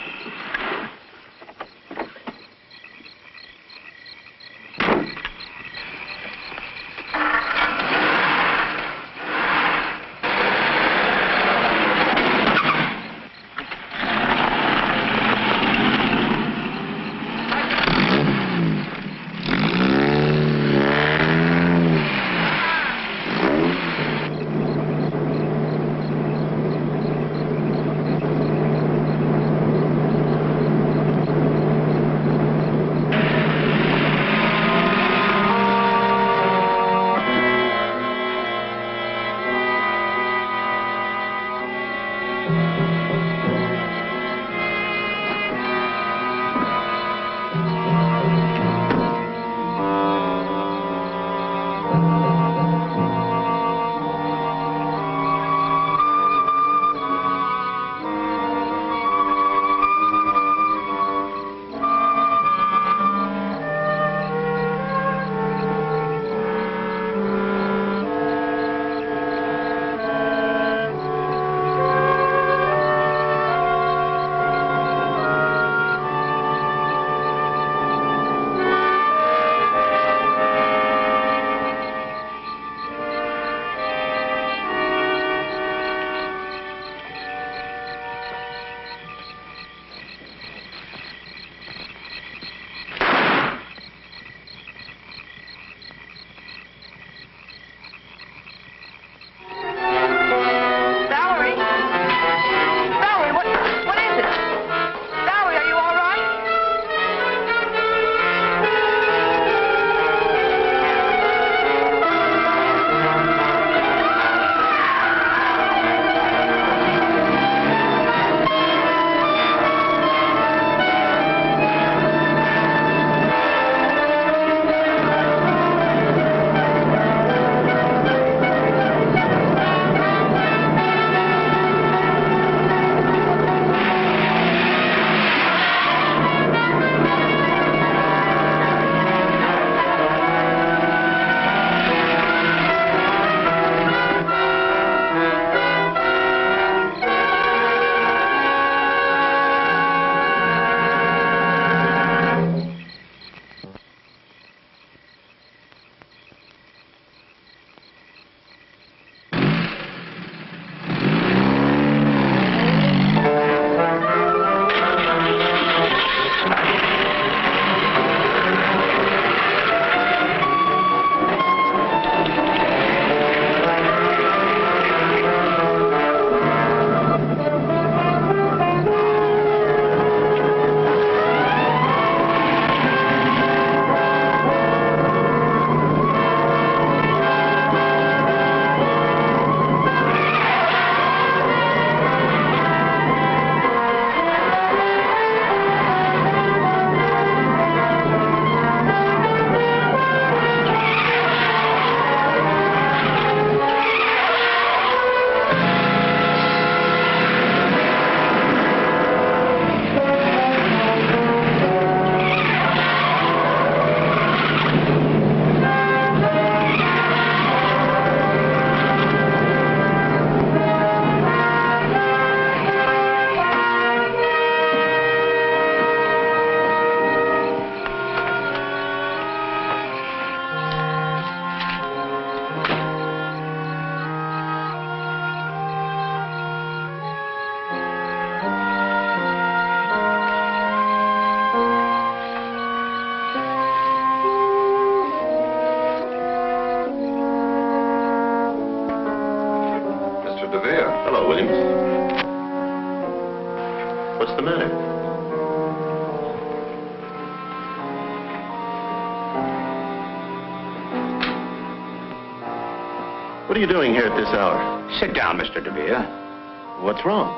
What are you doing here at this hour? Sit down, Mr. DeVere. What's wrong?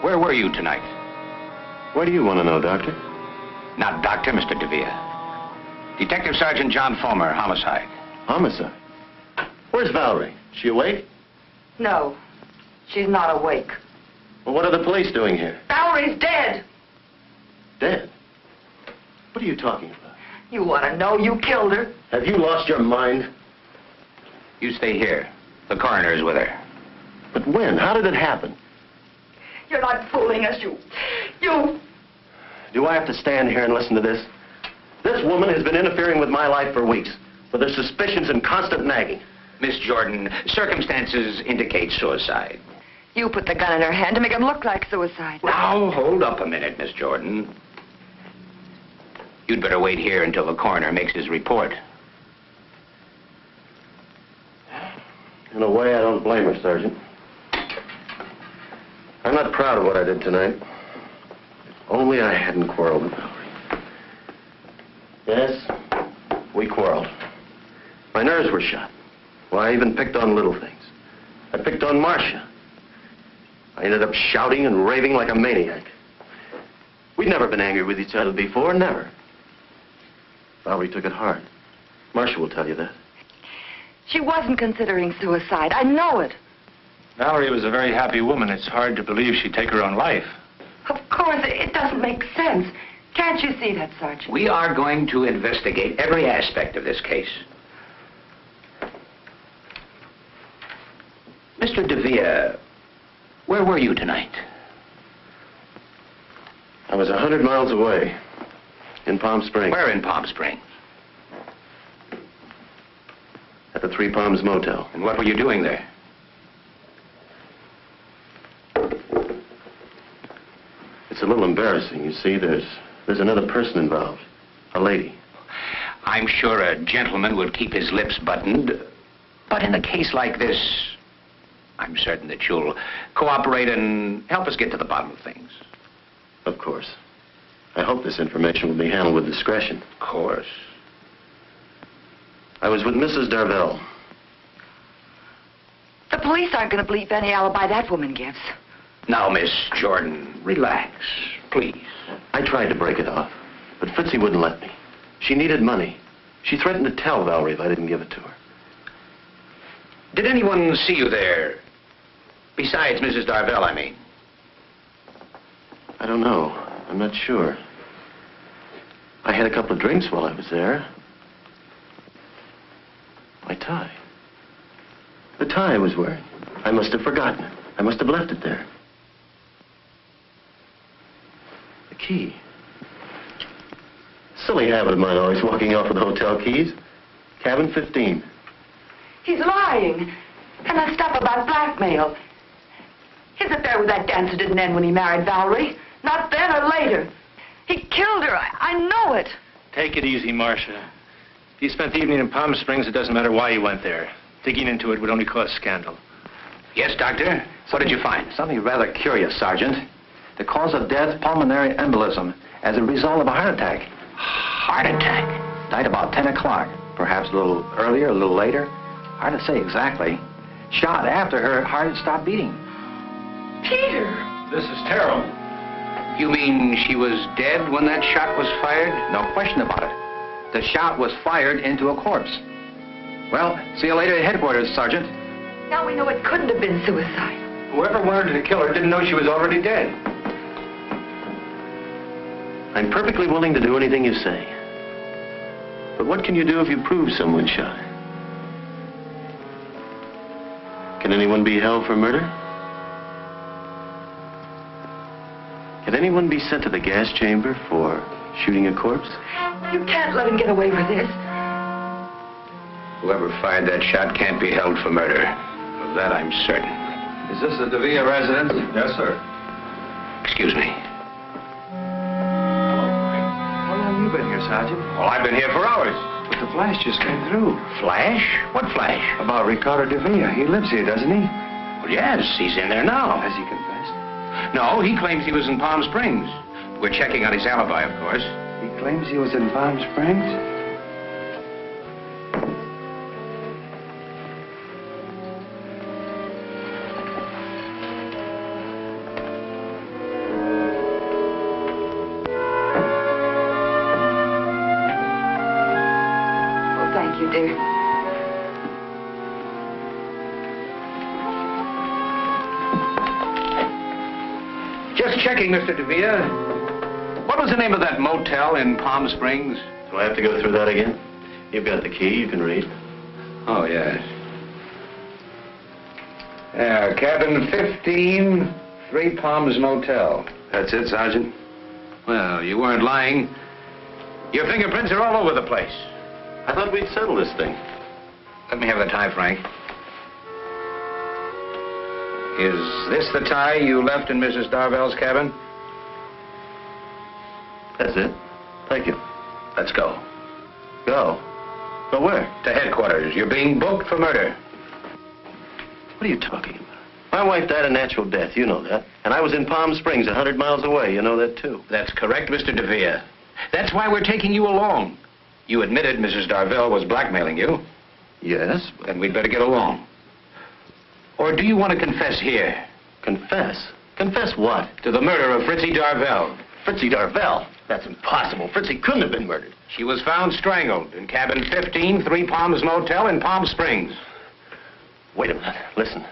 Where were you tonight? Why do you want to know, Doctor? Not Doctor, Mr. DeVere. Detective Sergeant John Fulmer, homicide. Homicide? Where's Valerie? She awake? No, she's not awake. Well, what are the police doing here? Valerie's dead. Dead? What are you talking about? You want to know you killed her? Have you lost your mind? You stay here. The coroner is with her. But when? How did it happen? You're not fooling us, you... Do I have to stand here and listen to this? This woman has been interfering with my life for weeks, with her suspicions and constant nagging. Miss Jordan, circumstances indicate suicide. You put the gun in her hand to make him look like suicide. Now, hold up a minute, Miss Jordan. You'd better wait here until the coroner makes his report. In a way, I don't blame her, Sergeant. I'm not proud of what I did tonight. If only I hadn't quarreled with Valerie. Yes, we quarreled. My nerves were shot. Well, I even picked on little things. I picked on Marcia. I ended up shouting and raving like a maniac. We'd never been angry with each other before, never. Valerie took it hard. Marcia will tell you that. She wasn't considering suicide. I know it. Valerie was a very happy woman. It's hard to believe she'd take her own life. Of course, it doesn't make sense. Can't you see that, Sergeant? We are going to investigate every aspect of this case. Mr. DeVere, where were you tonight? I was 100 miles away, in Palm Springs. Where in Palm Springs? At the Three Palms Motel. And what were you doing there? It's a little embarrassing. You see, there's another person involved. A lady. I'm sure a gentleman would keep his lips buttoned. But in a case like this, I'm certain that you'll cooperate and help us get to the bottom of things. Of course. I hope this information will be handled with discretion. Of course. I was with Mrs. Darvell. The police aren't going to believe any alibi that woman gives. Now, Miss Jordan, relax, please. I tried to break it off, but Fritzy wouldn't let me. She needed money. She threatened to tell Valerie if I didn't give it to her. Did anyone see you there? Besides Mrs. Darvell, I mean. I don't know. I'm not sure. I had a couple of drinks while I was there. My tie. The tie I was wearing. I must have forgotten it. I must have left it there. The key. Silly habit of mine, always walking off with the hotel keys. Cabin 15. He's lying. And that stuff about blackmail. His affair with that dancer didn't end when he married Valerie. Not then or later. He killed her. I know it. Take it easy, Marcia. If you spent the evening in Palm Springs, it doesn't matter why you went there. Digging into it would only cause scandal. Yes, Doctor? What did you find? Something rather curious, Sergeant. The cause of death, pulmonary embolism, as a result of a heart attack. Heart attack? Died about 10 o'clock. Perhaps a little earlier, a little later. Hard to say exactly. Shot after her heart had stopped beating. Peter! This is terrible. You mean she was dead when that shot was fired? No question about it. The shot was fired into a corpse. Well, see you later at headquarters, Sergeant. Now we know it couldn't have been suicide. Whoever wanted to kill her didn't know she was already dead. I'm perfectly willing to do anything you say. But what can you do if you prove someone shot her? Can anyone be held for murder? Can anyone be sent to the gas chamber for shooting a corpse? You can't let him get away with this. Whoever fired that shot can't be held for murder. Of that I'm certain. Is this the DeVere residence? Yes, sir. Excuse me. How long have you been here, Sergeant? Well, I've been here for hours. But the flash just came through. Flash? What flash? About Ricardo DeVere. He lives here, doesn't he? Well, yes, he's in there now. Has he confessed? No, he claims he was in Palm Springs. We're checking on his alibi, of course. He claims he was in Palm Springs? Thank you, dear. Just checking, Mr. Devere. What was the name of that motel in Palm Springs? Do I have to go through that again? You've got the key. You can read. Oh, yes. Yeah, cabin 15, Three Palms Motel. That's it, Sergeant? Well, you weren't lying. Your fingerprints are all over the place. I thought we'd settle this thing. Let me have the tie, Frank. Is this the tie you left in Mrs. Darvell's cabin? That's it. Thank you. Let's go. Go? Go where? To headquarters. You're being booked for murder. What are you talking about? My wife died a natural death, you know that. And I was in Palm Springs, 100 miles away. You know that, too. That's correct, Mr. Devere. That's why we're taking you along. You admitted Mrs. Darvell was blackmailing you. Yes. Then we'd better get along. Or do you want to confess here? Confess? Confess what? To the murder of Fritzie Darvell. Fritzie Darvell? That's impossible. Fritzie couldn't have been murdered. She was found strangled in cabin 15, Three Palms Motel in Palm Springs. Wait a minute. Listen.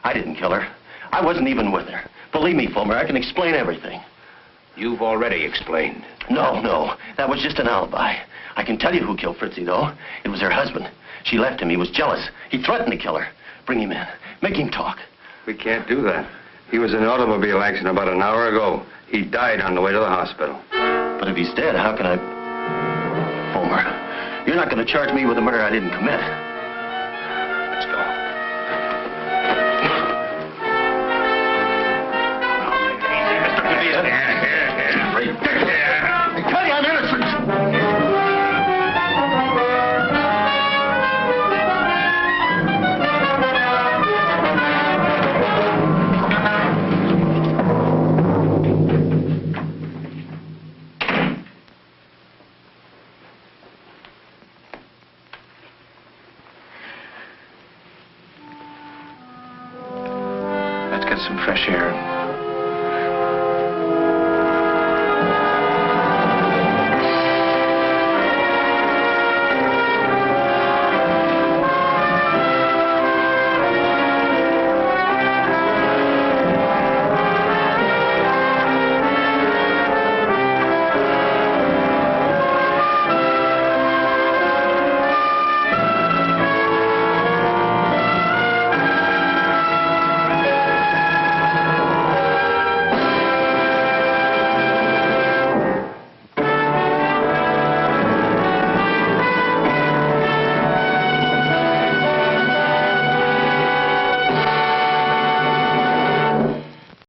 I didn't kill her. I wasn't even with her. Believe me, Fulmer, I can explain everything. You've already explained. No. That was just an alibi. I can tell you who killed Fritzie, though. It was her husband. She left him. He was jealous. He threatened to kill her. Bring him in. Make him talk. We can't do that. He was in an automobile accident about an hour ago. He died on the way to the hospital. But if he's dead, how can I... Fulmer, you're not going to charge me with a murder I didn't commit. Let's go. I tell you, I'm innocent. Let's get some fresh air.